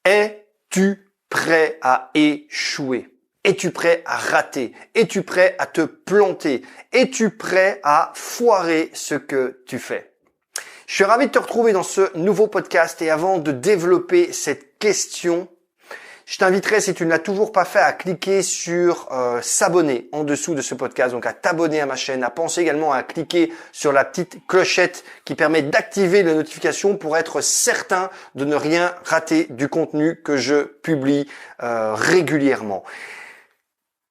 Es-tu prêt à échouer? Es-tu prêt à rater? Es-tu prêt à te planter? Es-tu prêt à foirer ce que tu fais? Je suis ravi de te retrouver dans ce nouveau podcast et avant de développer cette question, je t'inviterai, si tu ne l'as toujours pas fait, à cliquer sur s'abonner en dessous de ce podcast, donc à t'abonner à ma chaîne, à penser également à cliquer sur la petite clochette qui permet d'activer les notifications pour être certain de ne rien rater du contenu que je publie régulièrement.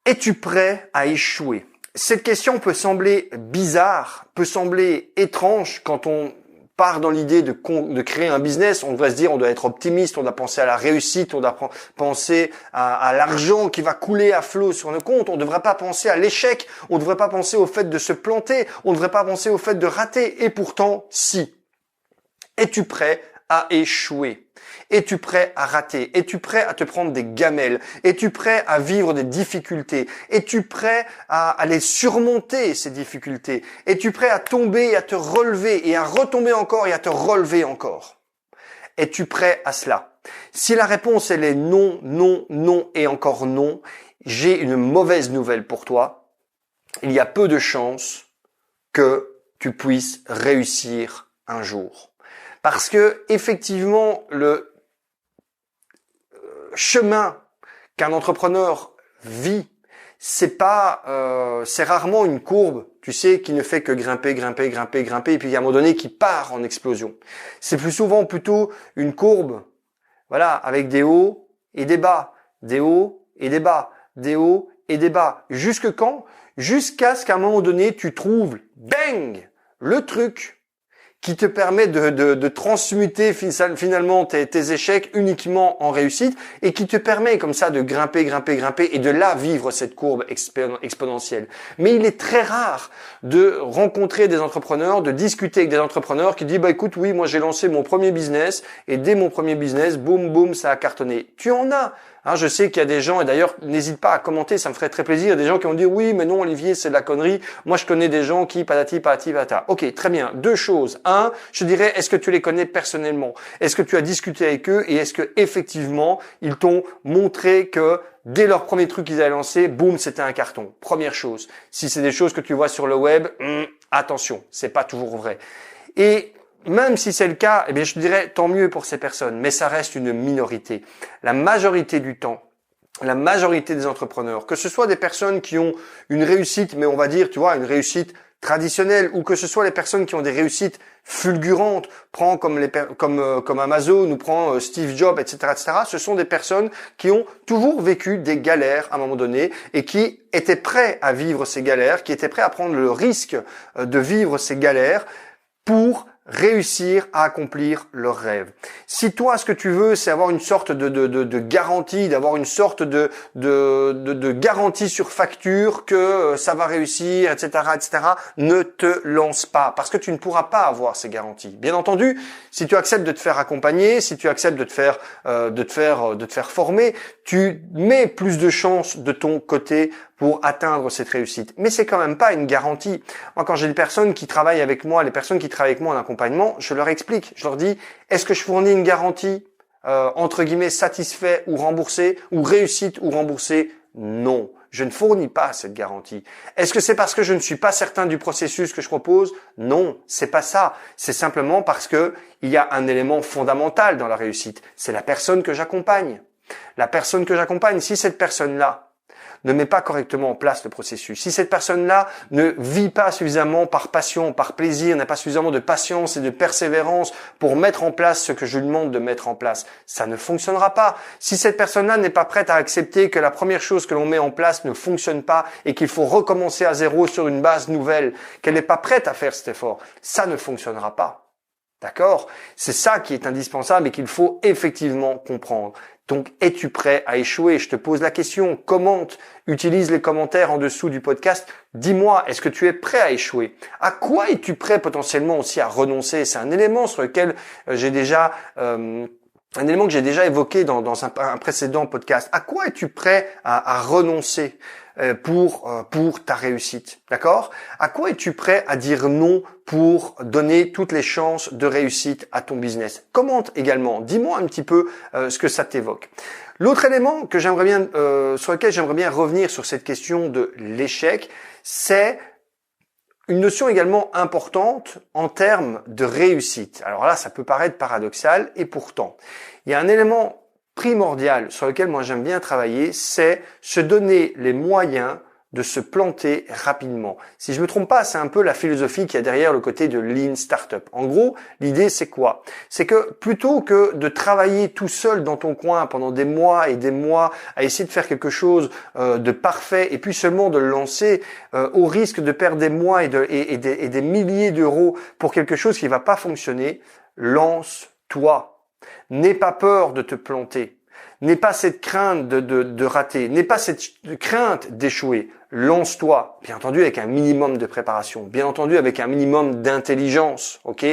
Es-tu prêt à échouer? Cette question peut sembler bizarre, peut sembler étrange quand on part dans l'idée de créer un business. On devrait se dire, on doit être optimiste, on doit penser à la réussite, on doit penser à l'argent qui va couler à flot sur nos comptes. On ne devrait pas penser à l'échec, on ne devrait pas penser au fait de se planter, on ne devrait pas penser au fait de rater. Et pourtant, si. Es-tu prêt à échouer? Es-tu prêt à rater? Es-tu prêt à te prendre des gamelles? Es-tu prêt à vivre des difficultés? Es-tu prêt à aller surmonter ces difficultés? Es-tu prêt à tomber et à te relever et à retomber encore et à te relever encore? Es-tu prêt à cela? Si la réponse elle est non, non, non et encore non, j'ai une mauvaise nouvelle pour toi. Il y a peu de chances que tu puisses réussir un jour. Parce que effectivement, le chemin qu'un entrepreneur vit, c'est rarement une courbe, tu sais, qui ne fait que grimper, grimper, grimper, grimper, et puis à un moment donné qui part en explosion. C'est plus souvent plutôt une courbe, voilà, avec des hauts et des bas, des hauts et des bas, des hauts et des bas. Jusque quand? Jusqu'à ce qu'à un moment donné, tu trouves, bang, le truc qui te permet de transmuter finalement tes échecs uniquement en réussite et qui te permet comme ça de grimper, grimper, grimper et de là vivre cette courbe exponentielle. Mais il est très rare de rencontrer des entrepreneurs, de discuter avec des entrepreneurs qui disent « écoute, oui, moi j'ai lancé mon premier business et dès mon premier business, boum, boum, ça a cartonné. » Tu en as. Je sais qu'il y a des gens, et d'ailleurs, n'hésite pas à commenter, ça me ferait très plaisir. Il y a des gens qui vont dire, oui, mais non, Olivier, c'est de la connerie. Moi, je connais des gens qui, patati, patati, patata. Ok, très bien. Deux choses. Un, je dirais, est-ce que tu les connais personnellement? Est-ce que tu as discuté avec eux? Et est-ce que, effectivement, ils t'ont montré que dès leur premier truc qu'ils avaient lancé, boum, c'était un carton? Première chose. Si c'est des choses que tu vois sur le web, attention, c'est pas toujours vrai. Et même si c'est le cas, eh bien, je te dirais tant mieux pour ces personnes, mais ça reste une minorité. La majorité du temps, la majorité des entrepreneurs, que ce soit des personnes qui ont une réussite, mais on va dire, tu vois, une réussite traditionnelle, ou que ce soit les personnes qui ont des réussites fulgurantes, prends comme Amazon ou prends Steve Jobs, etc., etc. Ce sont des personnes qui ont toujours vécu des galères à un moment donné et qui étaient prêts à vivre ces galères, qui étaient prêts à prendre le risque de vivre ces galères pour réussir à accomplir leurs rêves. Si toi, ce que tu veux, c'est avoir une sorte de garantie, d'avoir une sorte de garantie sur facture que ça va réussir, etc., etc., ne te lance pas, parce que tu ne pourras pas avoir ces garanties. Bien entendu, si tu acceptes de te faire accompagner, si tu acceptes de te faire former, tu mets plus de chances de ton côté pour atteindre cette réussite. Mais c'est quand même pas une garantie. Moi, quand j'ai des personnes qui travaillent avec moi, les personnes qui travaillent avec moi en accompagnement, je leur explique, je leur dis, est-ce que je fournis une garantie, entre guillemets, satisfait ou remboursé, ou réussite ou remboursé? Non. Je ne fournis pas cette garantie. Est-ce que c'est parce que je ne suis pas certain du processus que je propose? Non, c'est pas ça. C'est simplement parce que il y a un élément fondamental dans la réussite. C'est la personne que j'accompagne. La personne que j'accompagne, si cette personne-là ne met pas correctement en place le processus, si cette personne-là ne vit pas suffisamment par passion, par plaisir, n'a pas suffisamment de patience et de persévérance pour mettre en place ce que je lui demande de mettre en place, ça ne fonctionnera pas. Si cette personne-là n'est pas prête à accepter que la première chose que l'on met en place ne fonctionne pas et qu'il faut recommencer à zéro sur une base nouvelle, qu'elle n'est pas prête à faire cet effort, ça ne fonctionnera pas. D'accord? C'est ça qui est indispensable et qu'il faut effectivement comprendre. Donc, es-tu prêt à échouer? Je te pose la question, commente, utilise les commentaires en dessous du podcast. Dis-moi, est-ce que tu es prêt à échouer? À quoi es-tu prêt potentiellement aussi à renoncer? C'est un élément sur lequel j'ai déjà... un élément que j'ai déjà évoqué dans un précédent podcast. À quoi es-tu prêt à renoncer? pour ta réussite. D'accord? À quoi es-tu prêt à dire non pour donner toutes les chances de réussite à ton business? Commente également. Dis-moi un petit peu ce que ça t'évoque. L'autre élément que j'aimerais bien, sur lequel j'aimerais bien revenir sur cette question de l'échec, c'est une notion également importante en termes de réussite. Alors là, ça peut paraître paradoxal et pourtant, il y a un élément primordial sur lequel moi j'aime bien travailler, c'est se donner les moyens de se planter rapidement. Si je me trompe pas, c'est un peu la philosophie qu'il y a derrière le côté de Lean Startup. En gros, l'idée c'est quoi? C'est que plutôt que de travailler tout seul dans ton coin pendant des mois et des mois à essayer de faire quelque chose de parfait et puis seulement de le lancer au risque de perdre des mois et des milliers d'euros pour quelque chose qui va pas fonctionner, lance-toi. N'aie pas peur de te planter. N'aie pas cette crainte de rater. N'aie pas cette crainte d'échouer. Lance-toi. Bien entendu, avec un minimum de préparation. Bien entendu, avec un minimum d'intelligence. Ok?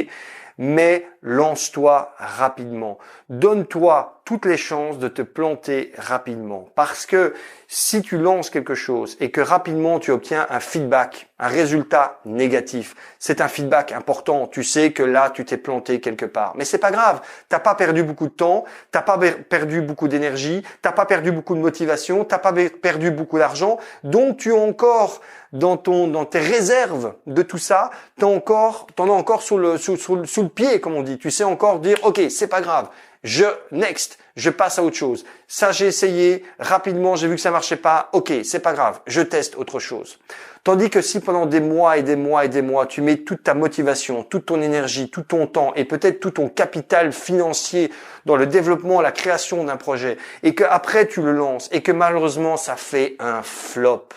Mais lance-toi rapidement. Donne-toi toutes les chances de te planter rapidement. Parce que si tu lances quelque chose et que rapidement tu obtiens un feedback, un résultat négatif, c'est un feedback important. Tu sais que là, tu t'es planté quelque part. Mais c'est pas grave. T'as pas perdu beaucoup de temps, t'as pas perdu beaucoup d'énergie, t'as pas perdu beaucoup de motivation, t'as pas perdu beaucoup d'argent. Donc tu as encore dans tes réserves de tout ça, t'en as encore sous le pied, comme on dit. Tu sais encore dire, ok, c'est pas grave. Je passe à autre chose. Ça, j'ai essayé, rapidement, j'ai vu que ça marchait pas. Ok, c'est pas grave, je teste autre chose. Tandis que si pendant des mois et des mois et des mois, tu mets toute ta motivation, toute ton énergie, tout ton temps et peut-être tout ton capital financier dans le développement, la création d'un projet et qu'après tu le lances et que malheureusement ça fait un flop,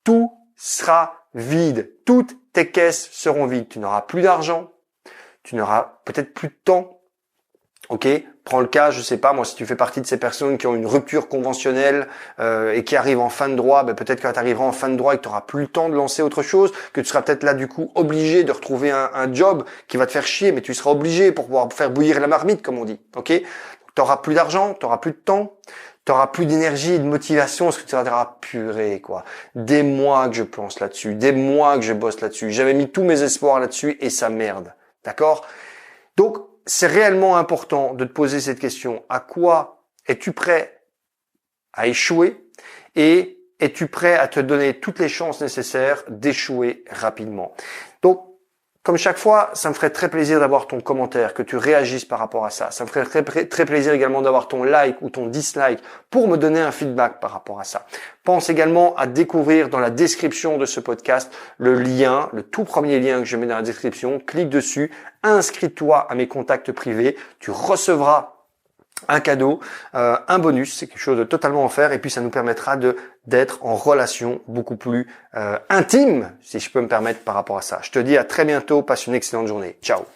tout sera vide. Toutes tes caisses seront vides. Tu n'auras plus d'argent, tu n'auras peut-être plus de temps. Ok, prends le cas, je sais pas, moi, si tu fais partie de ces personnes qui ont une rupture conventionnelle et qui arrivent en fin de droit, ben peut-être que tu arriveras en fin de droit et que tu n'auras plus le temps de lancer autre chose, que tu seras peut-être là du coup obligé de retrouver un job qui va te faire chier, mais tu seras obligé pour pouvoir faire bouillir la marmite, comme on dit. Ok, tu n'auras plus d'argent, tu n'auras plus de temps. T'auras plus d'énergie et de motivation parce que tu vas dire, ah, purée, quoi. Des mois que je pense là-dessus, des mois que je bosse là-dessus. J'avais mis tous mes espoirs là-dessus et ça merde. D'accord? Donc, c'est réellement important de te poser cette question. À quoi es-tu prêt à échouer et es-tu prêt à te donner toutes les chances nécessaires d'échouer rapidement? Donc, comme chaque fois, ça me ferait très plaisir d'avoir ton commentaire, que tu réagisses par rapport à ça. Ça me ferait très plaisir également d'avoir ton like ou ton dislike pour me donner un feedback par rapport à ça. Pense également à découvrir dans la description de ce podcast le lien, le tout premier lien que je mets dans la description. Clique dessus, inscris-toi à mes contacts privés. Tu recevras un cadeau, un bonus, c'est quelque chose de totalement offert et puis ça nous permettra d'être en relation beaucoup plus intime, si je peux me permettre par rapport à ça. Je te dis à très bientôt, passe une excellente journée. Ciao.